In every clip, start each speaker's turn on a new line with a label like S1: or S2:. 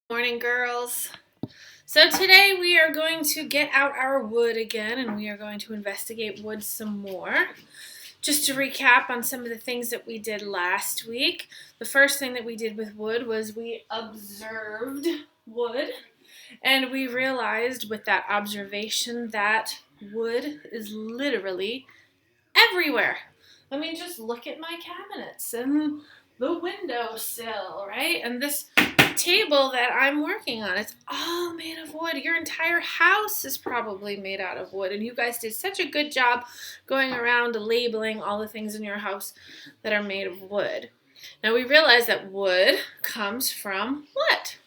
S1: Morning, girls. So today we are going to get out our wood again and we are going to investigate wood some more. Just to recap on some of the things that we did last week, the first thing that we did with wood was we observed wood, and we realized with that observation that wood is literally everywhere. I mean, just look at my cabinets and the windowsill, right? And this table that I'm working on, it's all made of wood. Your entire house is probably made out of wood. And you guys did such a good job going around labeling all the things in your house that are made of wood. Now we realize that wood comes from what?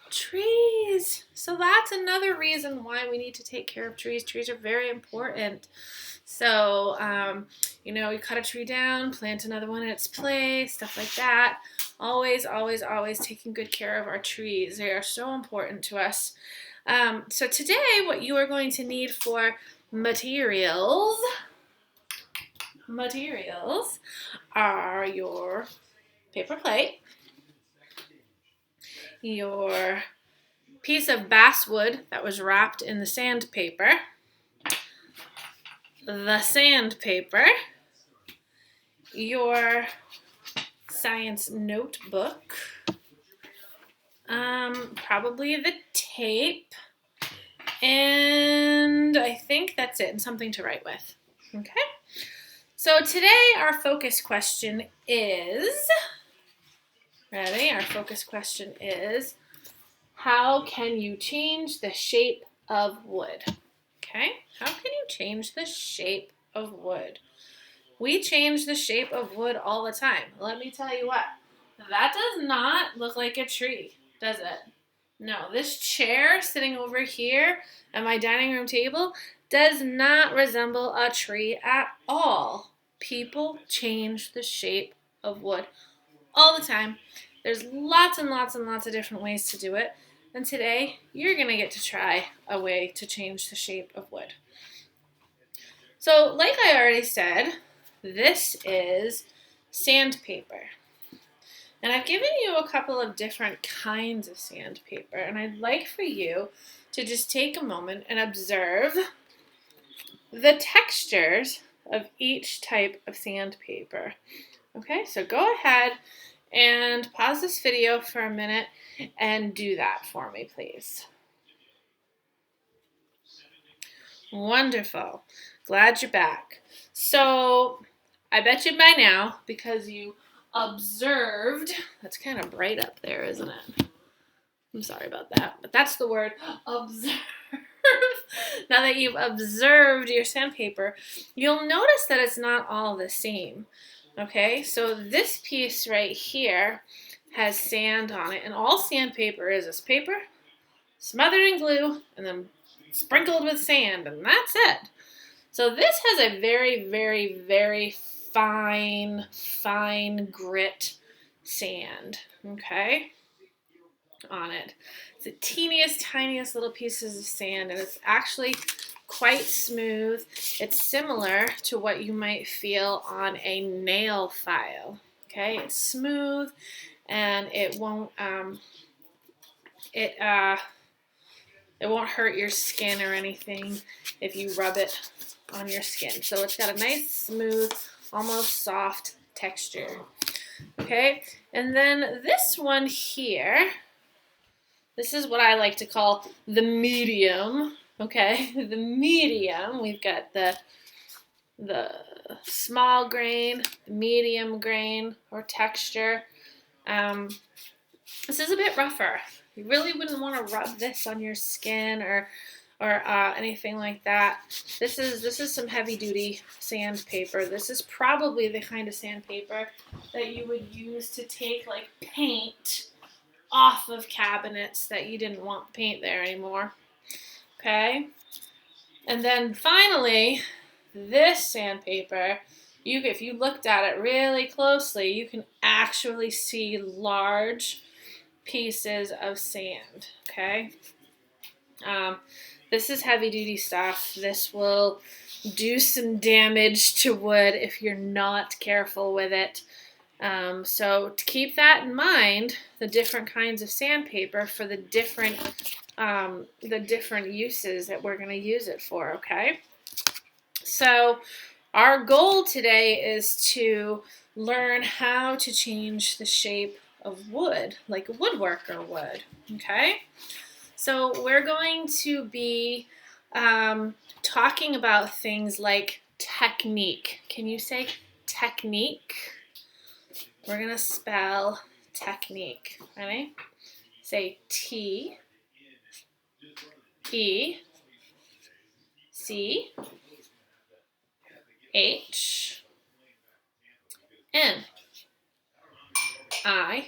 S1: Trees. So that's another reason why we need to take care of trees. Trees are very important. So, you cut a tree down, plant another one in its place, stuff like that. Always, always, always taking good care of our trees. They are so important to us. So today, what you are going to need for materials are your paper plate, your piece of basswood that was wrapped in the sandpaper, the sandpaper, your science notebook, probably the tape, and I think that's it, and something to write with. Okay? So today our focus question is, ready? Our focus question is, how can you change the shape of wood? Okay? How can you change the shape of wood? We change the shape of wood all the time. Let me tell you what. That does not look like a tree, does it? No, this chair sitting over here at my dining room table does not resemble a tree at all. People change the shape of wood all the time. There's lots and lots and lots of different ways to do it. And today, you're going to get to try a way to change the shape of wood. So, like I already said, this is sandpaper. And I've given you a couple of different kinds of sandpaper, and I'd like for you to just take a moment and observe the textures of each type of sandpaper. Okay, so go ahead and pause this video for a minute and do that for me, please. Wonderful. Glad you're back. So I bet you by now, because you observed, that's kind of bright up there, isn't it? I'm sorry about that, but that's the word, observe. Now that you've observed your sandpaper, you'll notice that it's not all the same. Okay, so this piece right here has sand on it, and all sandpaper is paper smothered in glue and then sprinkled with sand, and that's it. So this has a very, very, very fine grit sand, okay, on it. It's the teeniest, tiniest little pieces of sand, and it's actually quite smooth. It's similar to what you might feel on a nail file, okay? It's smooth, and it won't hurt your skin or anything if you rub it on your skin. So it's got a nice, smooth, almost soft texture. Okay, and then this one here, this is what I like to call the medium. Okay, the medium. We've got the small grain, the medium grain or texture. This is a bit rougher. You really wouldn't want to rub this on your skin or anything like that. This is some heavy duty sandpaper. This is probably the kind of sandpaper that you would use to take like paint off of cabinets that you didn't want paint there anymore. Okay? And then finally, this sandpaper, if you looked at it really closely, you can actually see large pieces of sand, okay? This is heavy duty stuff. This will do some damage to wood if you're not careful with it. So to keep that in mind, the different kinds of sandpaper for the different uses that we're going to use it for, okay? So our goal today is to learn how to change the shape of wood, like a woodworker would, okay? So we're going to be talking about things like technique. Can you say technique? We're going to spell technique. Ready? Say T, E, C, H, N, I,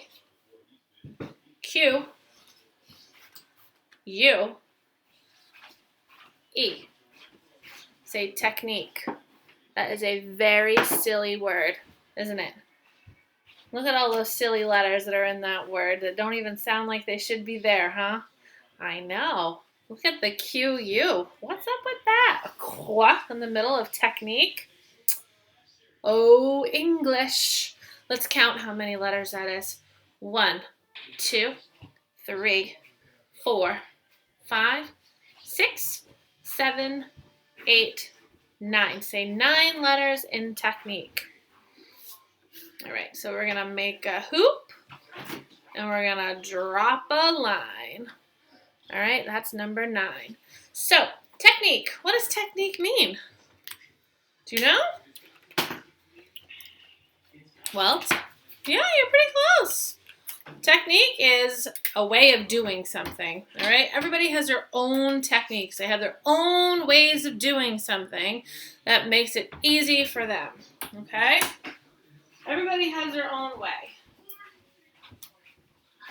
S1: Q, U, E. Say technique. That is a very silly word, isn't it? Look at all those silly letters that are in that word that don't even sound like they should be there, huh? I know. Look at the Q-U. What's up with that? A qua in the middle of technique? Oh, English. Let's count how many letters that is. 1, 2, 3, 4, 5, 6, 7, 8, 9. Say 9 letters in technique. All right, so we're going to make a hoop, and we're going to drop a line. All right, that's number 9. So, technique. What does technique mean? Do you know? Well, yeah, you're pretty close. Technique is a way of doing something, all right? Everybody has their own techniques. They have their own ways of doing something that makes it easy for them, okay? Everybody has their own way.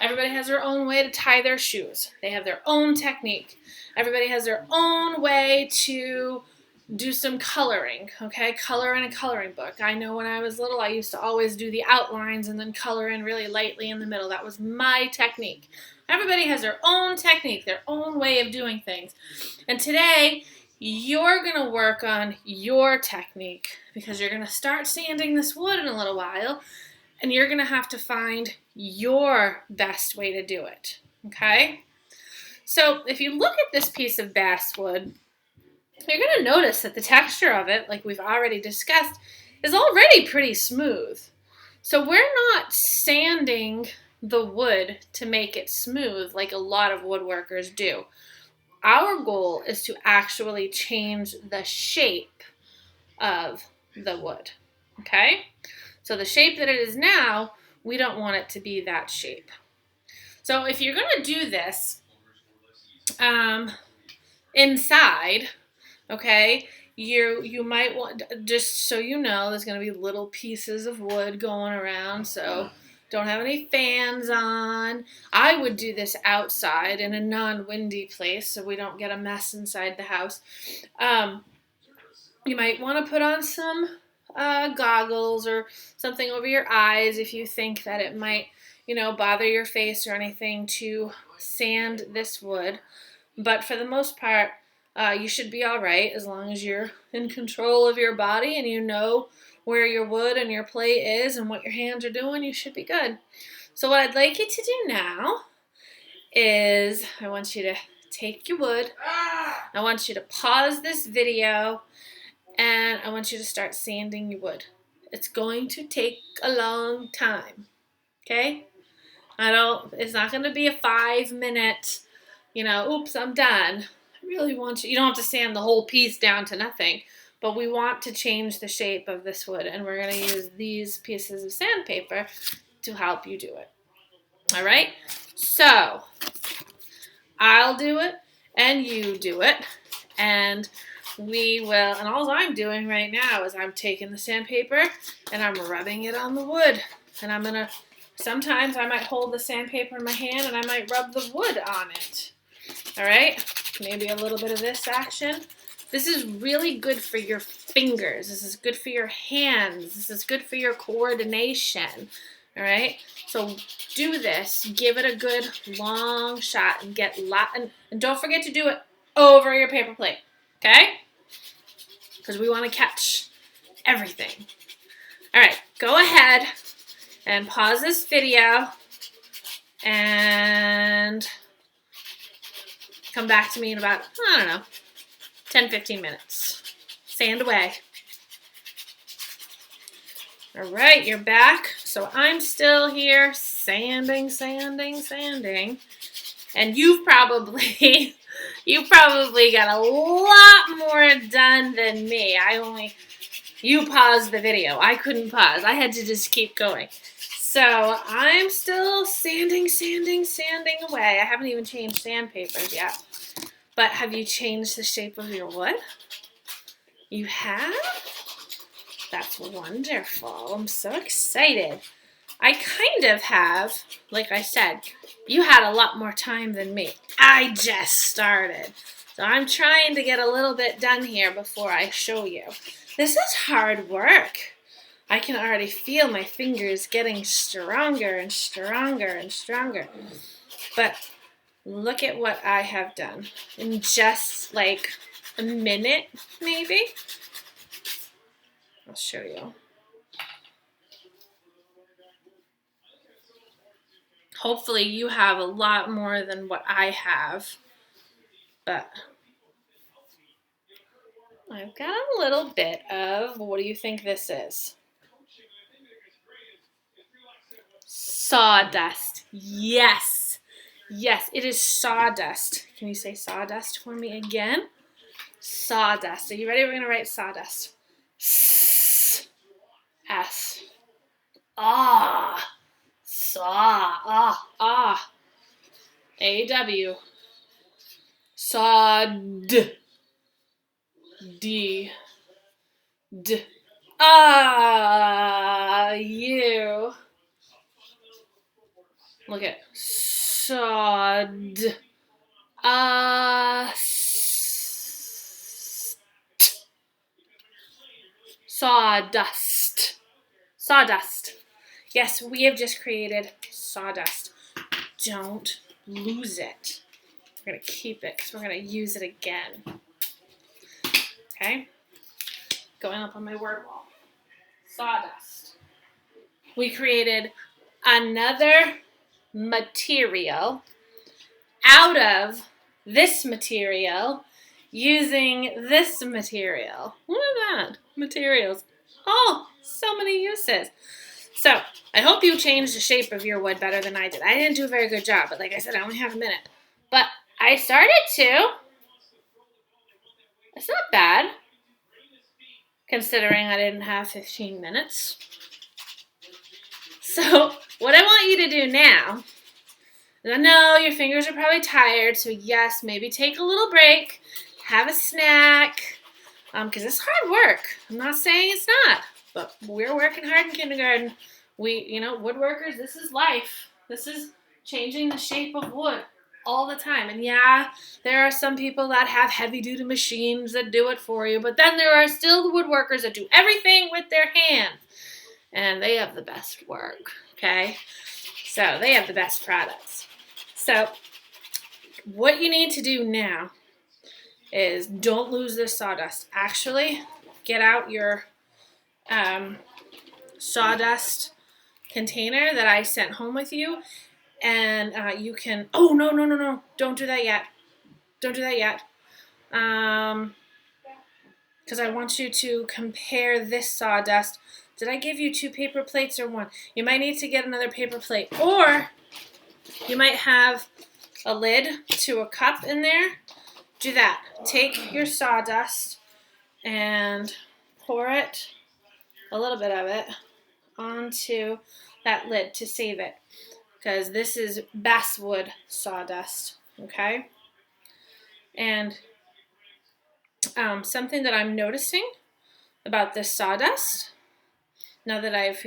S1: Everybody has their own way to tie their shoes. They have their own technique. Everybody has their own way to do some coloring, okay? Color in a coloring book. I know when I was little, I used to always do the outlines and then color in really lightly in the middle. That was my technique. Everybody has their own technique, their own way of doing things. And today, you're going to work on your technique because you're going to start sanding this wood in a little while, and you're going to have to find your best way to do it, okay? So if you look at this piece of basswood, you're going to notice that the texture of it, like we've already discussed, is already pretty smooth. So we're not sanding the wood to make it smooth like a lot of woodworkers do. Our goal is to actually change the shape of the wood, okay? So the shape that it is now, we don't want it to be that shape. So if you're going to do this inside, okay, you might want, just so you know, there's going to be little pieces of wood going around, so don't have any fans on. I would do this outside in a non-windy place so we don't get a mess inside the house. You might want to put on some goggles or something over your eyes if you think that it might, bother your face or anything to sand this wood. But for the most part, you should be all right as long as you're in control of your body and you know where your wood and your plate is and what your hands are doing. You should be good. So what I'd like you to do now is I want you to take your wood. I want you to pause this video and I want you to start sanding your wood. It's going to take a long time, okay? It's not going to be a 5-minute, oops, I'm done. I really want you don't have to sand the whole piece down to nothing, but we want to change the shape of this wood, and we're going to use these pieces of sandpaper to help you do it. All right? So, I'll do it, and you do it, and we will, and all I'm doing right now is I'm taking the sandpaper and I'm rubbing it on the wood. And sometimes I might hold the sandpaper in my hand and I might rub the wood on it. All right? Maybe a little bit of this action. This is really good for your fingers. This is good for your hands. This is good for your coordination. All right? So do this. Give it a good long shot and and don't forget to do it over your paper plate. Okay? Because we want to catch everything. All right, go ahead and pause this video and come back to me in about, I don't know, 10, 15 minutes. Sand away. All right, you're back. So I'm still here sanding. And you've probably got a lot more done than me. You paused the video. I couldn't pause. I had to just keep going. So I'm still sanding away. I haven't even changed sandpapers yet. But have you changed the shape of your wood? You have? That's wonderful. I'm so excited. I kind of have, like I said, you had a lot more time than me. I just started. So I'm trying to get a little bit done here before I show you. This is hard work. I can already feel my fingers getting stronger and stronger and stronger. But look at what I have done in just like a minute, maybe. I'll show you. Hopefully you have a lot more than what I have, but I've got a little bit of, what do you think this is? Sawdust. Yes. Yes, it is sawdust. Can you say sawdust for me again? Sawdust. Are you ready? We're going to write sawdust. S. S. Ah. Saw. Ah. A-W. Sawd. D. D. Ah. You. Look at sawd. Sawdust. Sawdust. Yes, we have just created sawdust. Don't lose it. We're going to keep it because we're going to use it again. Okay? Going up on my word wall. Sawdust. We created another material out of this material using this material. Look at that. Materials. Oh, so many uses. So, I hope you changed the shape of your wood better than I did. I didn't do a very good job, but like I said, I only have a minute. But I started to. It's not bad, considering I didn't have 15 minutes. So, what I want you to do now, and I know your fingers are probably tired, so yes, maybe take a little break, have a snack, because it's hard work. I'm not saying it's not, but we're working hard in kindergarten. Woodworkers, this is life. This is changing the shape of wood all the time. And yeah, there are some people that have heavy-duty machines that do it for you, but then there are still the woodworkers that do everything with their hands. And they have the best work, okay? So they have the best products. So what you need to do now is don't lose this sawdust. Actually, get out your sawdust container that I sent home with you, and you can, oh, no, don't do that yet. Don't do that yet. Because I want you to compare this sawdust. Did I give you 2 paper plates or 1? You might need to get another paper plate, or you might have a lid to a cup in there. Do that. Take your sawdust and pour it, a little bit of it, onto that lid to save it, because this is basswood sawdust, okay? And something that I'm noticing about this sawdust, now that I've,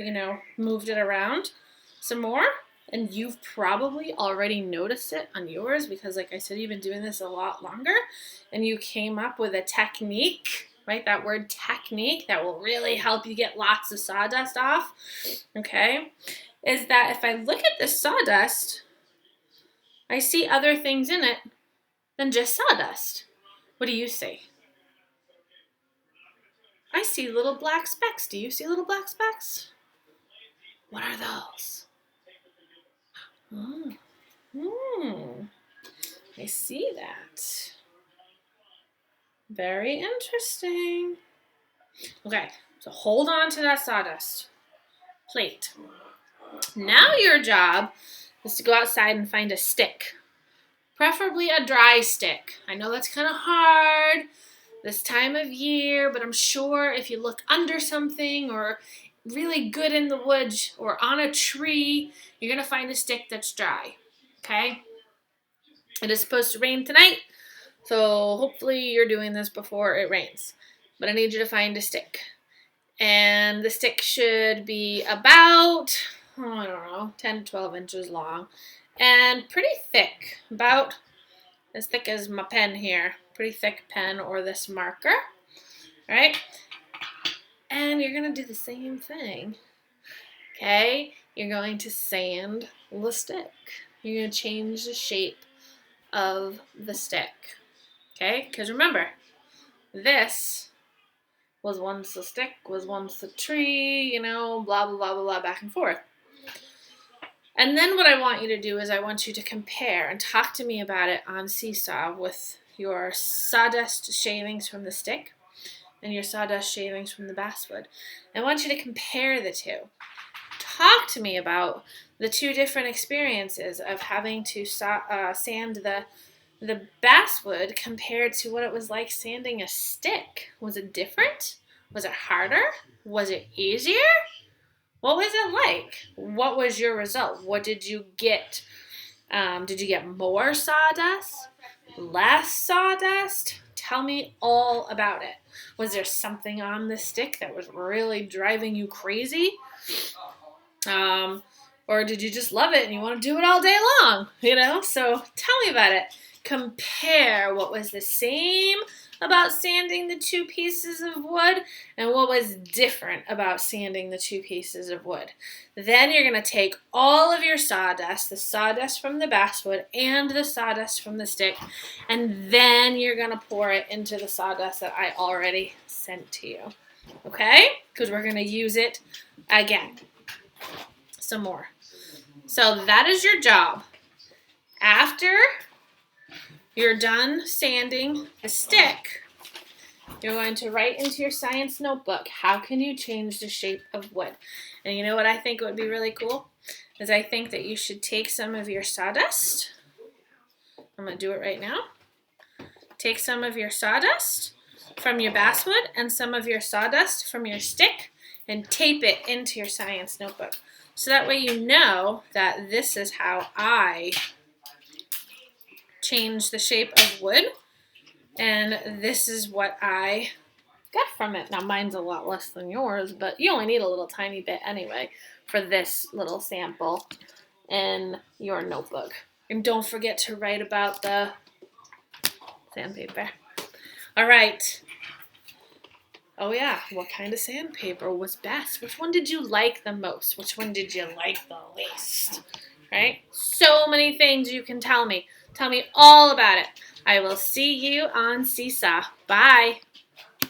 S1: moved it around some more, and you've probably already noticed it on yours because, like I said, you've been doing this a lot longer, and you came up with a technique, right? That word technique that will really help you get lots of sawdust off, okay? Is that if I look at this sawdust, I see other things in it than just sawdust. What do you see? I see little black specks. Do you see little black specks? What are those? Oh. I see that. Very interesting. Okay, so hold on to that sawdust plate. Now your job is to go outside and find a stick. Preferably a dry stick. I know that's kind of hard this time of year, but I'm sure if you look under something or really good in the woods or on a tree, you're going to find a stick that's dry. Okay? It is supposed to rain tonight, so hopefully you're doing this before it rains. But I need you to find a stick. And the stick should be about, I don't know, 10 to 12 inches long. And pretty thick, about as thick as my pen here. Pretty thick pen or this marker. All right? And you're going to do the same thing. Okay? You're going to sand the stick. You're going to change the shape of the stick. Okay? Because remember, this was once a stick, was once a tree, you know, blah, blah, blah, blah, blah, back and forth. And then what I want you to do is I want you to compare and talk to me about it on Seesaw with your sawdust shavings from the stick and your sawdust shavings from the basswood. I want you to compare the two. Talk to me about the two different experiences of having to sand the basswood compared to what it was like sanding a stick. Was it different? Was it harder? Was it easier? What was it like? What was your result? What did you get? Did you get more sawdust? Less sawdust? Tell me all about it. Was there something on the stick that was really driving you crazy? Or did you just love it and you want to do it all day long? You know? So tell me about it. Compare what was the same about sanding the two pieces of wood and what was different about sanding the two pieces of wood. Then you're going to take all of your sawdust, the sawdust from the basswood and the sawdust from the stick, and then you're going to pour it into the sawdust that I already sent to you. Okay? Because we're going to use it again. Some more. So that is your job. After you're done sanding the stick, you're going to write into your science notebook, how can you change the shape of wood? And you know what I think would be really cool? Is I think that you should take some of your sawdust. I'm going to do it right now. Take some of your sawdust from your basswood and some of your sawdust from your stick and tape it into your science notebook. So that way you know that this is how I change the shape of wood, and this is what I got from it. Now mine's a lot less than yours, but you only need a little tiny bit anyway for this little sample in your notebook. And don't forget to write about the sandpaper. All right. Oh yeah, what kind of sandpaper was best? Which one did you like the most? Which one did you like the least? Right? So many things you can tell me. Tell me all about it. I will see you on Seesaw. Bye.